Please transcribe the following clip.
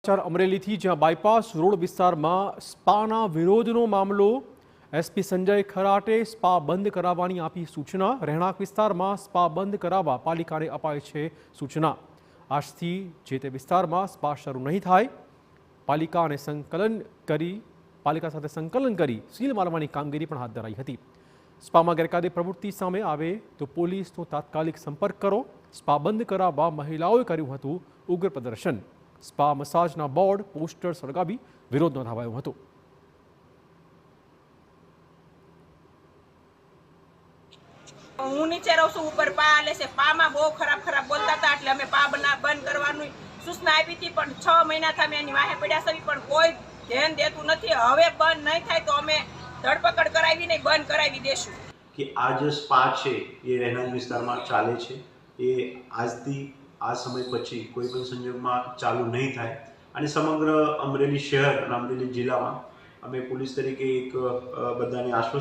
અમરેલીથી જ્યાં bypass road વિસ્તારમાં સ્પાના વિરોધનો મામલો એસપી સંજય ખરાટે સ્પા બંધ કરાવવાની આપી સૂચના। રહેણાંક વિસ્તારમાં સ્પા બંધ કરાવવા પાલિકાને અપાઈ છે સૂચના। આજથી જે તે વિસ્તારમાં સ્પા શરૂ નહીં થાય। પાલિકા સાથે સંકલન કરી સીલ મારવાની કામગીરી પણ હાથ ધરાઈ હતી। સ્પામાં ગેરકાયદે પ્રવૃત્તિ સામે આવે તો પોલીસનો તાત્કાલિક સંપર્ક કરો। સ્પા બંધ કરાવવા મહિલાઓએ કર્યું હતું ઉગ્ર પ્રદર્શન। સ્પા મસાજના બોર્ડ પોસ્ટર સળગાવી વિરોધ નોંધાવાયો હતો। હું નીચે રહું છું, ઉપર પા આલે છે। પામાં બહુ ખરાબ બોલતા હતા એટલે અમે પા બંધ કરવાની સૂચના આપી હતી, પણ 6 મહિનાથી અમે એની વાહે પડ્યા છે, પણ કોઈ ધ્યાન દેતું નથી। હવે બંધ નહીં થાય તો અમે ધરપકડ કરાવીને બંધ કરાવી દેશું। કે આ જે સ્પા છે એ રહેણાંક વિસ્તારમાં ચાલે છે, એ આજથી આ સમય પછી કોઈ પણ સંજોગમાં ચાલુ નહીં થાય અને સમગ્ર અમરેલી શહેર અને અમરેલી જિલ્લામાં અમે પોલીસ તરીકે એક બધાને આશ્વસ્ત